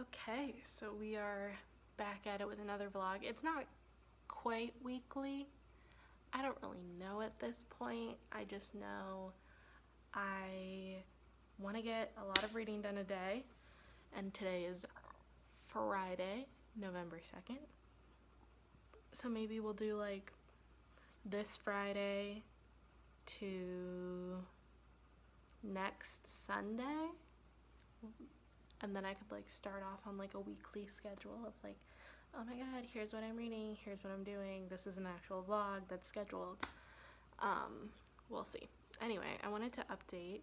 Okay, so we are back at it with another vlog. It's not quite weekly. I don't really know at this point. I just know I want to get a lot of reading done a day, and today is Friday, November 2nd. So maybe we'll do like this Friday to next Sunday, and then I could like start off on like a weekly schedule of like, oh my god, here's what I'm reading, here's what I'm doing, this is an actual vlog that's scheduled. We'll see. Anyway, I wanted to update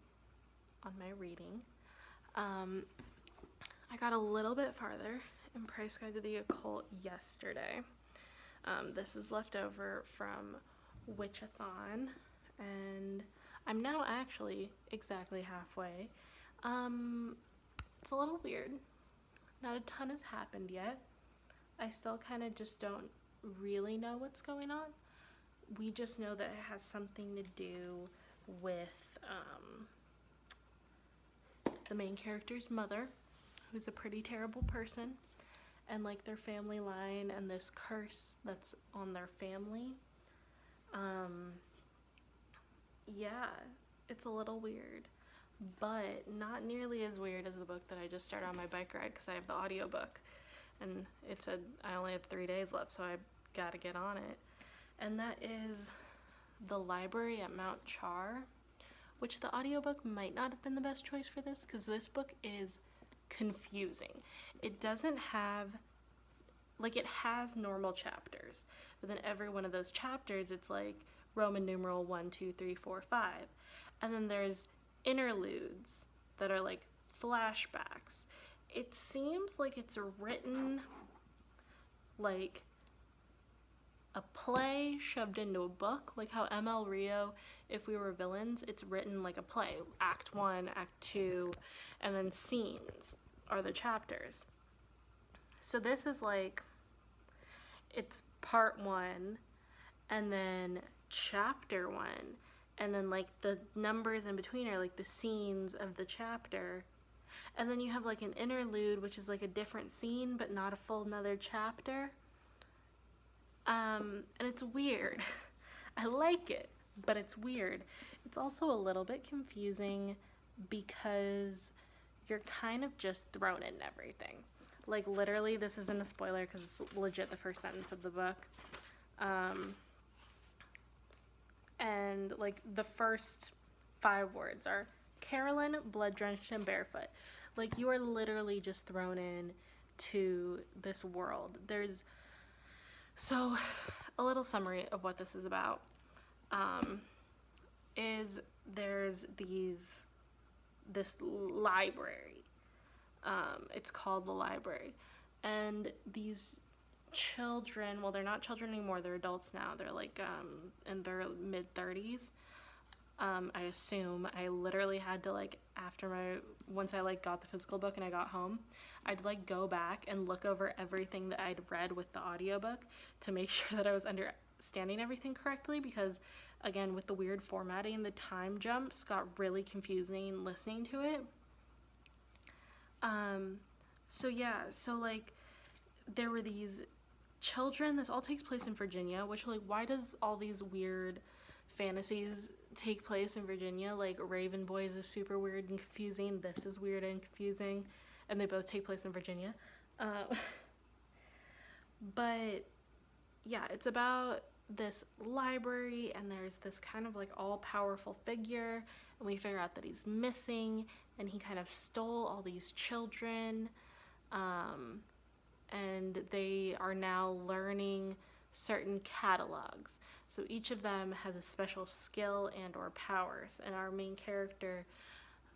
on my reading. I got a little bit farther in Price Guide to the Occult yesterday. This is left over from Witchathon, and I'm now actually exactly halfway. It's a little weird. Not a ton has happened yet. I still kind of just don't really know what's going on. We just know that it has something to do with the main character's mother, who's a pretty terrible person, and like their family line and this curse that's on their family. Yeah, it's a little weird, but not nearly as weird as the book that I just started on my bike ride because I have the audiobook, and it said I only have 3 days left, so I gotta get on it. And that is The Library at Mount Char, which the audiobook might not have been the best choice for this because this book is confusing. It doesn't have, like, it has normal chapters, but then every one of those chapters it's like Roman numeral 1, 2, 3, 4, 5, and then there's interludes that are like flashbacks. It seems like it's written like a play shoved into a book, like how ML Rio, If We Were Villains, it's written like a play. Act 1, Act 2, and then scenes are the chapters. So this is like, it's part 1, and then chapter 1, and then like the numbers in between are like the scenes of the chapter. And then you have like an interlude, which is like a different scene, but not a full another chapter. And it's weird. I like it, but it's weird. It's also a little bit confusing because you're kind of just thrown in everything. Like literally, this isn't a spoiler because it's legit the first sentence of the book. And like the first 5 words are Carolyn, blood drenched and barefoot. Like you are literally just thrown in to this world. So a little summary of what this is about is there's this library. It's called the library, and these children, well, they're not children anymore, they're adults now, they're like in their mid-30s. I assume. I literally had to like, once I like got the physical book and I got home, I'd like go back and look over everything that I'd read with the audiobook to make sure that I was understanding everything correctly, because again, with the weird formatting, the time jumps got really confusing listening to it. So yeah, so like there were these children. This all takes place in Virginia, which, like, why does all these weird fantasies take place in Virginia? Like Raven Boys is super weird and confusing, this is weird and confusing, and they both take place in Virginia. But yeah, it's about this library, and there's this kind of like all-powerful figure, and we figure out that he's missing, and he kind of stole all these children, and they are now learning certain catalogs. So each of them has a special skill and or powers, and our main character,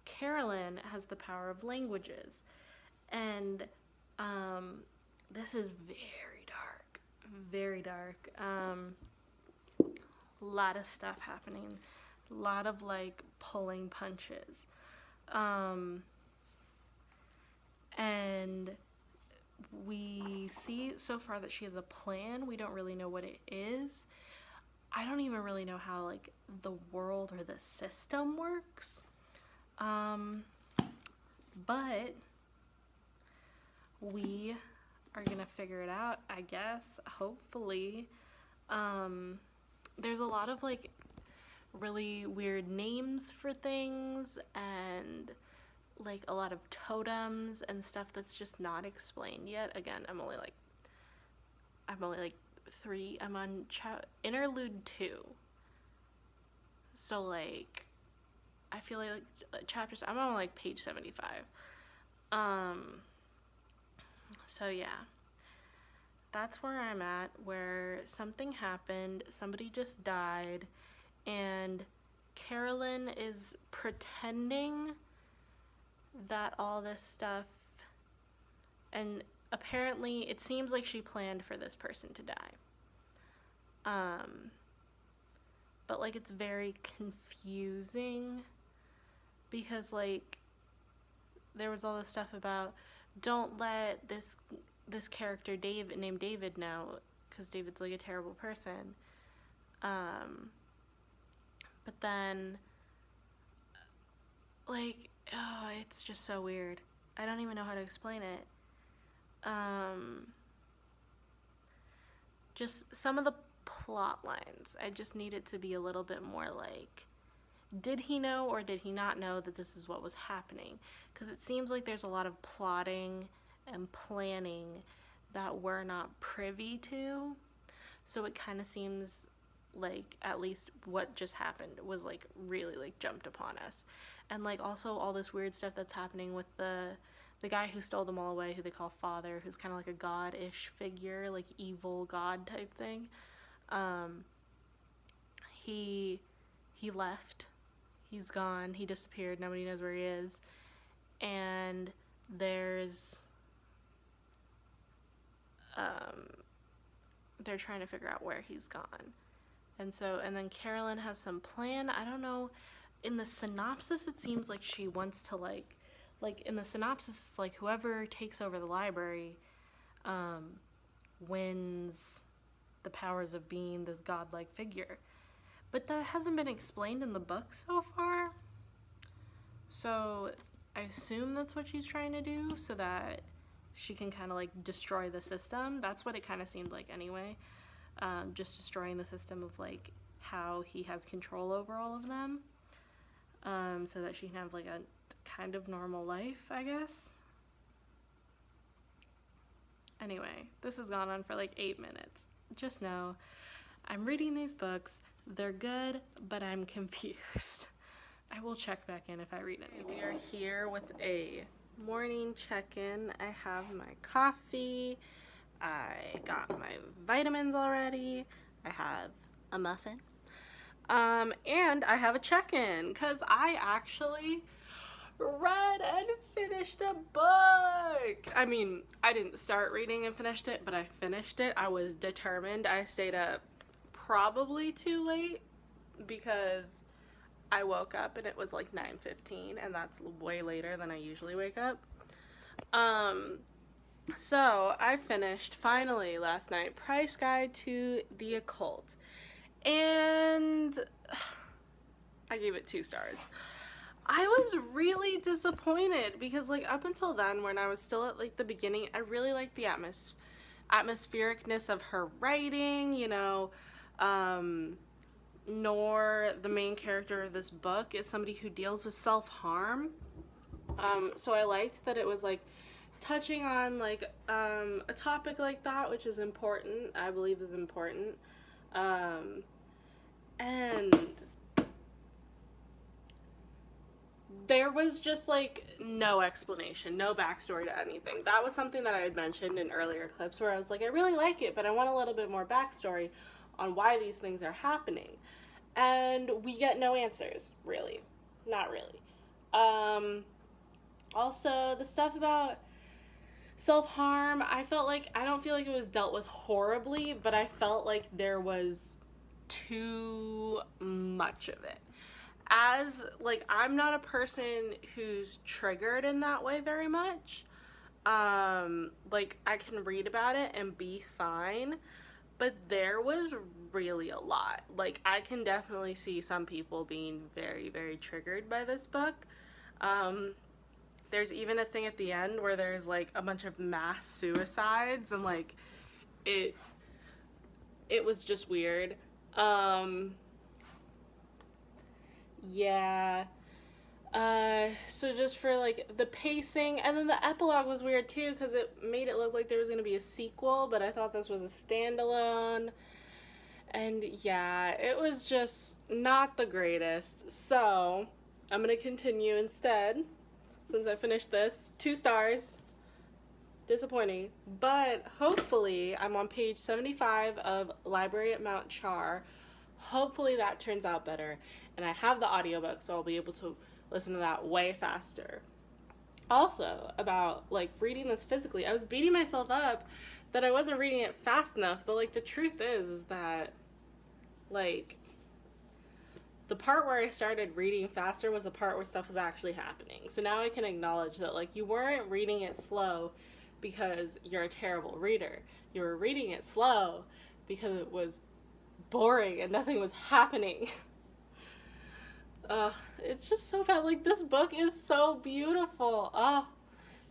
Carolyn, has the power of languages. And this is very dark, very dark. A lot of stuff happening, a lot of like pulling punches. And we see so far that she has a plan. We don't really know what it is. I don't even really know how like the world or the system works. But we are gonna figure it out, I guess, hopefully. There's a lot of like really weird names for things and like a lot of totems and stuff that's just not explained yet. Again, I'm only like 3. I'm on interlude 2. So like I feel like chapters, I'm on like page 75. So yeah. That's where I'm at, where something happened, somebody just died, and Carolyn is pretending that all this stuff, and apparently it seems like she planned for this person to die. But like it's very confusing because like there was all this stuff about don't let this character named David know, because David's like a terrible person. But then like, oh, it's just so weird. I don't even know how to explain it. Just some of the plot lines, I just need it to be a little bit more like, did he know or did he not know that this is what was happening? Because it seems like there's a lot of plotting and planning that we're not privy to. So it kind of seems like at least what just happened was like really like jumped upon us. And like also all this weird stuff that's happening with the guy who stole them all away, who they call Father, who's kind of like a god-ish figure, like evil god type thing. He left. He's gone. He disappeared. Nobody knows where he is. And there's they're trying to figure out where he's gone. And then Carolyn has some plan. I don't know. In the synopsis, it seems like she wants to like in the synopsis, it's like whoever takes over the library wins the powers of being this godlike figure. But that hasn't been explained in the book so far. So I assume that's what she's trying to do, so that she can kind of like destroy the system. That's what it kind of seemed like anyway. Just destroying the system of like how he has control over all of them. So that she can have like a kind of normal life, I guess. Anyway, this has gone on for like 8 minutes. Just know, I'm reading these books. They're good, but I'm confused. I will check back in if I read anything. We are here with a morning check-in. I have my coffee. I got my vitamins already. I have a muffin. And I have a check-in because I actually read and finished a book. I mean, I didn't start reading and finished it, but I finished it. I was determined. I stayed up probably too late because I woke up and it was like 9:15, and that's way later than I usually wake up. So I finished finally last night Price Guide to the Occult, and I gave it 2 stars. I was really disappointed because like up until then, when I was still at like the beginning, I really liked the atmosphericness of her writing, you know. Nor the main character of this book is somebody who deals with self-harm. So I liked that it was like touching on like a topic like that, which is important, I believe is important. And there was just like no explanation, no backstory to anything. That was something that I had mentioned in earlier clips where I was like, I really like it, but I want a little bit more backstory on why these things are happening. And we get no answers, really. Not really. Also, the stuff about self-harm, I don't feel like it was dealt with horribly, but I felt like there was too much of it. As, like, I'm not a person who's triggered in that way very much. Like, I can read about it and be fine, but there was really a lot. Like, I can definitely see some people being very, very triggered by this book. there's even a thing at the end where there's like a bunch of mass suicides, and like it was just weird. Yeah. So just for like the pacing, and then the epilogue was weird too because it made it look like there was going to be a sequel, but I thought this was a standalone. And yeah, it was just not the greatest. So I'm going to continue instead since I finished this. 2 stars. Disappointing. But hopefully I'm on page 75 of Library at Mount Char. Hopefully that turns out better. And I have the audiobook, so I'll be able to listen to that way faster. Also, about like reading this physically, I was beating myself up that I wasn't reading it fast enough, but like the truth is that like the part where I started reading faster was the part where stuff was actually happening. So now I can acknowledge that like you weren't reading it slow because you're a terrible reader. You were reading it slow because it was boring and nothing was happening. It's just so bad. Like, this book is so beautiful.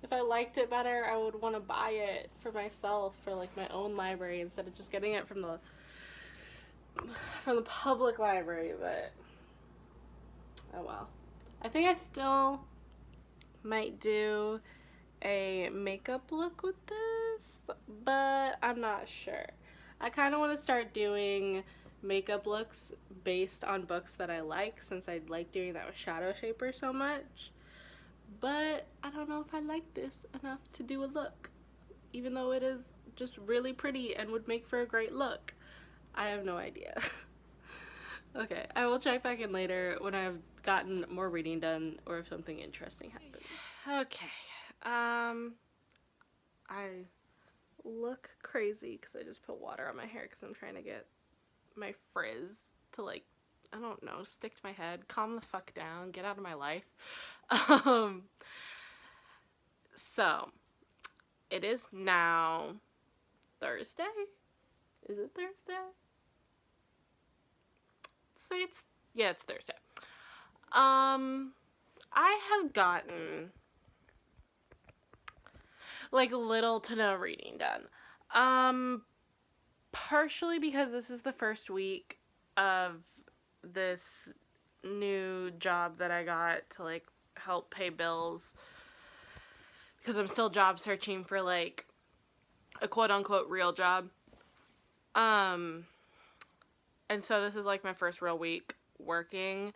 If I liked it better, I would want to buy it for myself for like my own library instead of just getting it from the public library. But oh well. I think I still might do a makeup look with this, but I'm not sure. I kind of want to start doing makeup looks based on books that I like, since I like doing that with Shadow Shaper so much. But I don't know if I like this enough to do a look, even though it is just really pretty and would make for a great look. I have no idea. Okay, I will check back in later when I've gotten more reading done or if something interesting happens. Okay, I look crazy because I just put water on my hair because I'm trying to get my frizz to, like, I don't know, stick to my head, calm the fuck down, get out of my life. So it is now Thursday. Is it Thursday? It's Thursday. I have gotten like little to no reading done. Partially because this is the first week of this new job that I got to like help pay bills, because I'm still job searching for like a quote unquote real job. And so this is like my first real week working.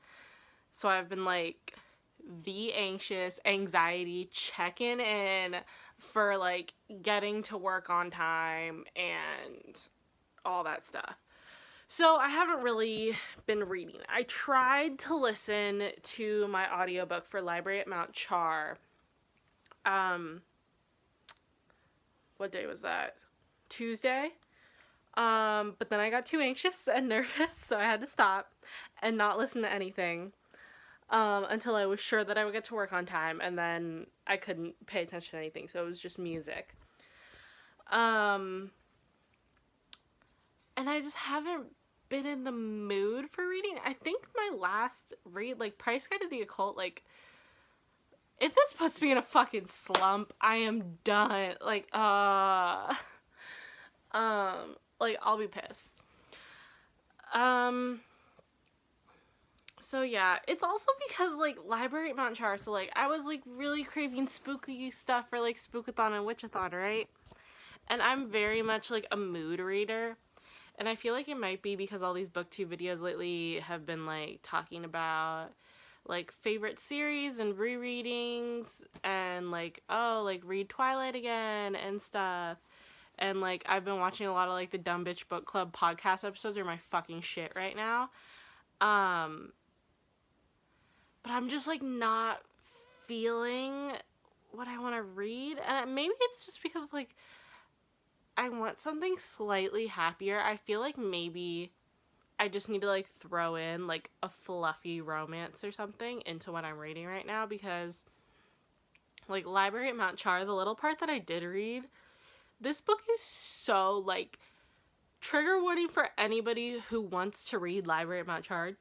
So I've been like anxiety checking in for like getting to work on time and all that stuff. So I haven't really been reading. I tried to listen to my audiobook for Library at Mount Char. What day was that? Tuesday? But then I got too anxious and nervous, so I had to stop and not listen to anything until I was sure that I would get to work on time, and then I couldn't pay attention to anything, so it was just music. And I just haven't been in the mood for reading. I think my last read, like Price Guide to the Occult, like, if this puts me in a fucking slump, I am done. Like, like, I'll be pissed. So yeah, it's also because, like, Library at Mount Char, so, like, I was, like, really craving spooky stuff for, like, Spookathon and Witchathon, right? And I'm very much, like, a mood reader. And I feel like it might be because all these booktube videos lately have been, like, talking about, like, favorite series and rereadings and, like, oh, like, read Twilight again and stuff. And, like, I've been watching a lot of, like, the Dumb Bitch Book Club podcast episodes are my fucking shit right now. But I'm just, like, not feeling what I want to read. And maybe it's just because, like, I want something slightly happier. I feel like maybe I just need to, like, throw in, like, a fluffy romance or something into what I'm reading right now, because, like, Library at Mount Char, the little part that I did read, this book is so, like, trigger warning for anybody who wants to read Library at Mount Char.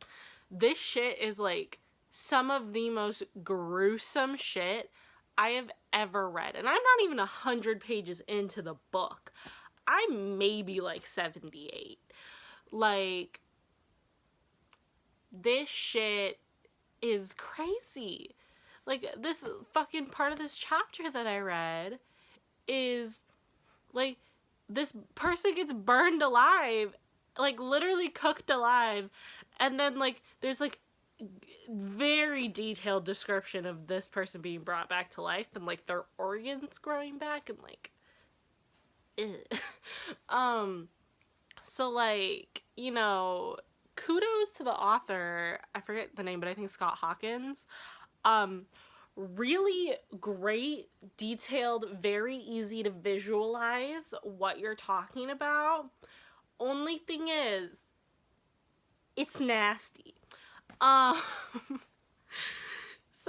This shit is, like, some of the most gruesome shit I have ever read. And I'm not even 100 pages into the book. I'm maybe like 78. Like, this shit is crazy. Like, this fucking part of this chapter that I read is, like, this person gets burned alive, like, literally cooked alive, and then, like, there's, like, very detailed description of this person being brought back to life, and, like, their organs growing back, and, like, so, like, you know, kudos to the author, I forget the name, but I think Scott Hawkins, really great, detailed, very easy to visualize what you're talking about. Only thing is, it's nasty. So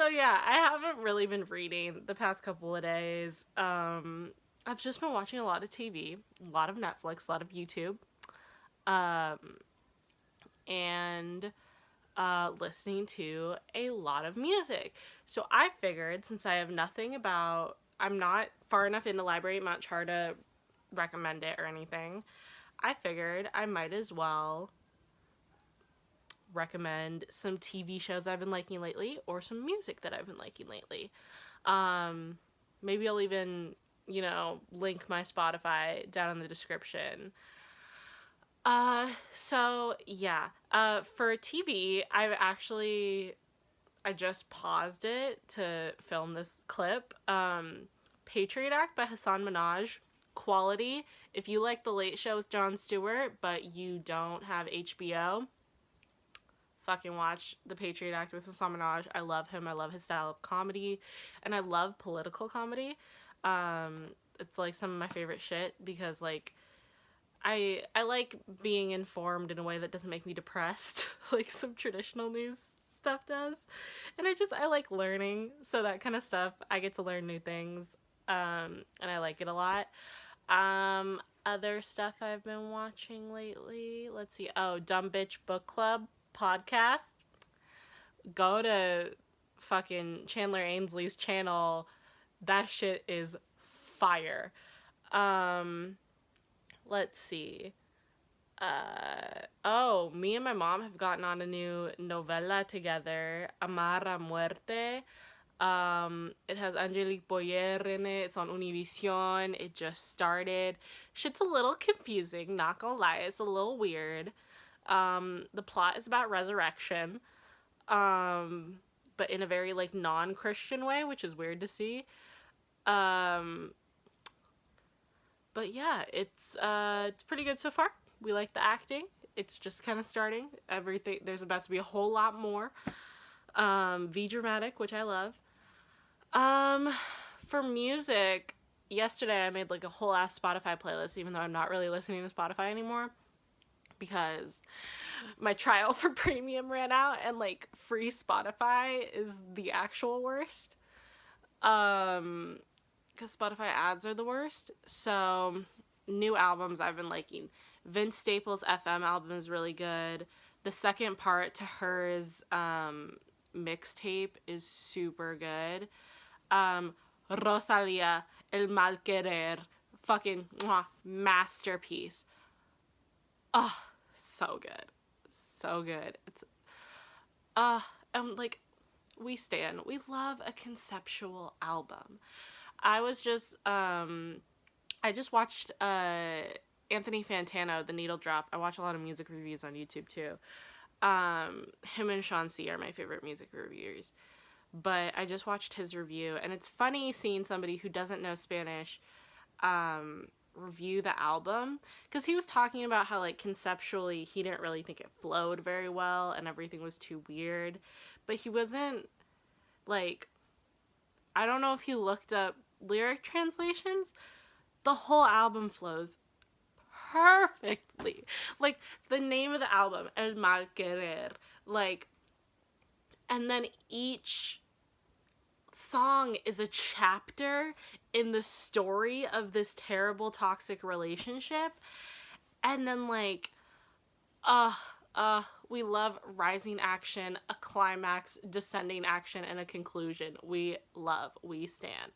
yeah, I haven't really been reading the past couple of days. I've just been watching a lot of TV, a lot of Netflix, a lot of YouTube, and listening to a lot of music. So I figured, since I have nothing about, I'm not far enough in the library at Mount Char to recommend it or anything, I figured I might as well recommend some TV shows I've been liking lately, or some music that I've been liking lately. Maybe I'll even, you know, link my Spotify down in the description. So yeah, for TV, I just paused it to film this clip. Patriot Act by Hasan Minhaj, quality. If you like The Late Show with Jon Stewart, but you don't have HBO, fucking watch The Patriot Act with Hasan Minhaj. I love him. I love his style of comedy, and I love political comedy. It's like some of my favorite shit, because like, I like being informed in a way that doesn't make me depressed, like some traditional news stuff does. And I like learning, so that kind of stuff, I get to learn new things, and I like it a lot. Other stuff I've been watching lately, let's see, Dumb Bitch Book Club podcast. Go to fucking Chandler Ainsley's channel. That shit is fire. Let's see. Me and my mom have gotten on a new novela together, Amar a Muerte. It has Angelique Boyer in it. It's on Univision. It just started. Shit's a little confusing, not gonna lie. It's a little weird. The plot is about resurrection, but in a very, like, non-Christian way, which is weird to see. But yeah, it's pretty good so far. We like the acting. It's just kind of starting. There's about to be a whole lot more. V-dramatic, which I love. For music, yesterday I made like a whole ass Spotify playlist, even though I'm not really listening to Spotify anymore, because my trial for premium ran out, and like, free Spotify is the actual worst. Because Spotify ads are the worst. So, new albums I've been liking. Vince Staples' FM album is really good. The second part to Hers mixtape is super good. Rosalia, El Mal Querer, fucking masterpiece. Oh, so good. So good. It's, like, we love a conceptual album. I just watched Anthony Fantano, The Needle Drop. I watch a lot of music reviews on YouTube too. Him and Sean C are my favorite music reviewers. But I just watched his review, and it's funny seeing somebody who doesn't know Spanish review the album, because he was talking about how, like, conceptually he didn't really think it flowed very well and everything was too weird. But he wasn't, like, I don't know if he looked up lyric translations. The whole album flows perfectly. Like, the name of the album, El Mal Querer, like, and then each song is a chapter in the story of this terrible toxic relationship. And then, like, We love rising action, a climax, descending action, and a conclusion. We stand.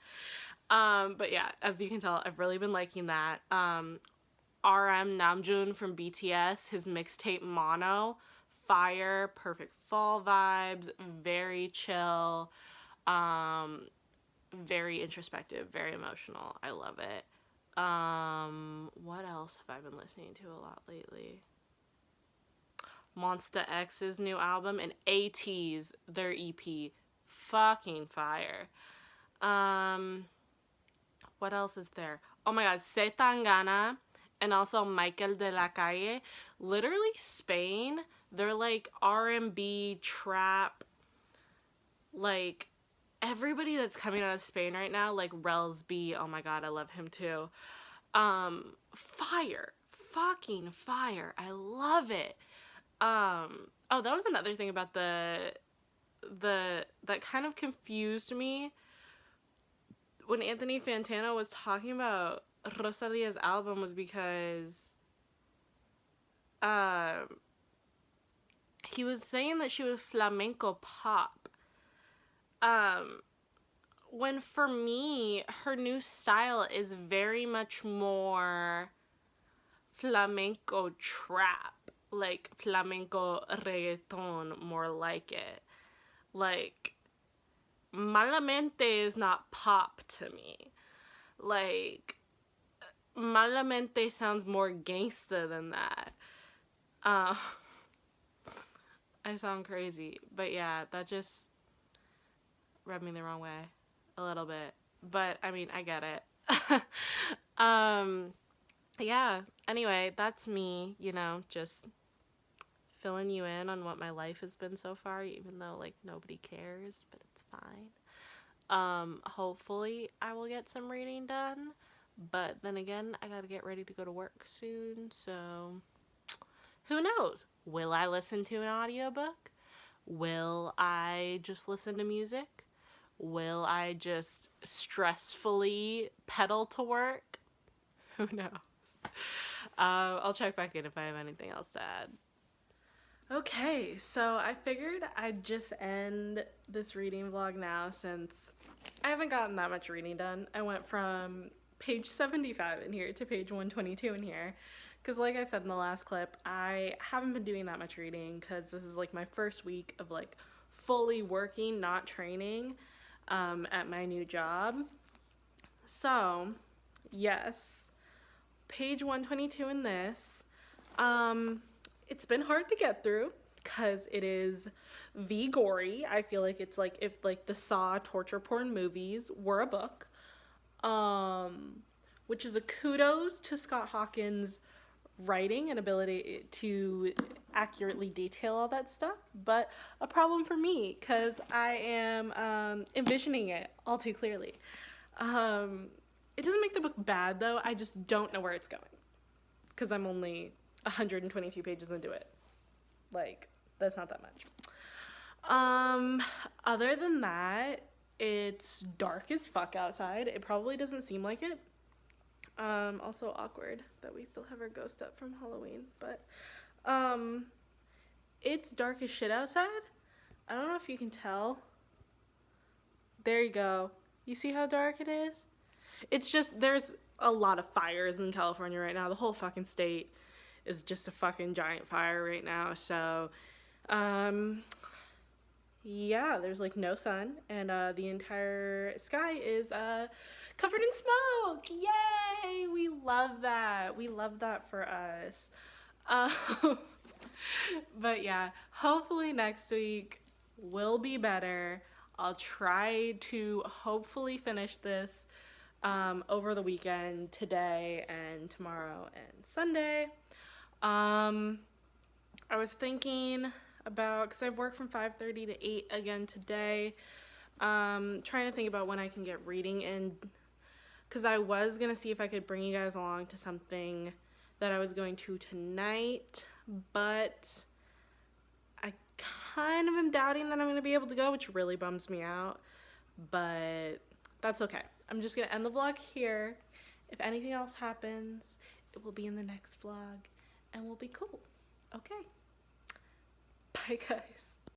But yeah, as you can tell, I've really been liking that. RM Namjoon from BTS, his mixtape Mono, fire, perfect fall vibes, very chill, very introspective, very emotional. I love it. What else have I been listening to a lot lately? Monsta X's new album and ATEEZ, their EP, fucking fire. What else is there? Oh my god, Se Tangana and also Michael de la Calle. Literally Spain, they're like R&B, trap, like everybody that's coming out of Spain right now, like Rels B, oh my god, I love him too. Fire, fucking fire. I love it. Oh, that was another thing about that kind of confused me when Anthony Fantano was talking about Rosalia's album, was because he was saying that she was flamenco pop. When for me, her new style is very much more flamenco trap, like flamenco reggaeton, more like it. Like, Malamente is not pop to me. Like, Malamente sounds more gangsta than that. I sound crazy, but yeah, that just rubbed me the wrong way a little bit. But I mean, I get it. Yeah, anyway, that's me, you know, just filling you in on what my life has been so far, even though like nobody cares, but it's fine. Hopefully I will get some reading done, but then again, I gotta get ready to go to work soon, so who knows? Will I listen to an audiobook? Will I just listen to music? Will I just stressfully pedal to work? Who knows? I'll check back in if I have anything else to add. Okay, so I figured I'd just end this reading vlog now since I haven't gotten that much reading done. I went from page 75 in here to page 122 in here because, like I said in the last clip, I haven't been doing that much reading because this is like my first week of like fully working, not training, at my new job. So yes, page 122 in this. It's been hard to get through because it is gory. I feel like it's like if like the Saw torture porn movies were a book, which is a kudos to Scott Hawkins' writing and ability to accurately detail all that stuff, but a problem for me because I am envisioning it all too clearly. It doesn't make the book bad though, I just don't know where it's going because I'm only 122 pages into it. Like, that's not that much. Other than that, it's dark as fuck outside. It probably doesn't seem like it. Also awkward that we still have our ghost up from Halloween, but it's dark as shit outside. I don't know if you can tell. There you go. You see how dark it is? It's just, there's a lot of fires in California right now. The whole fucking state is just a fucking giant fire right now. So, yeah, there's like no sun, and the entire sky is covered in smoke. Yay! We love that. We love that for us. But yeah, hopefully next week will be better. I'll try to hopefully finish this over the weekend, today and tomorrow and Sunday. I was thinking about, because I've worked from 5:30 to 8 again today, trying to think about when I can get reading in, because I was going to see if I could bring you guys along to something that I was going to tonight, but I kind of am doubting that I'm going to be able to go, which really bums me out, but that's okay. I'm just going to end the vlog here. If anything else happens, it will be in the next vlog, and we'll be cool. Okay. Bye, guys.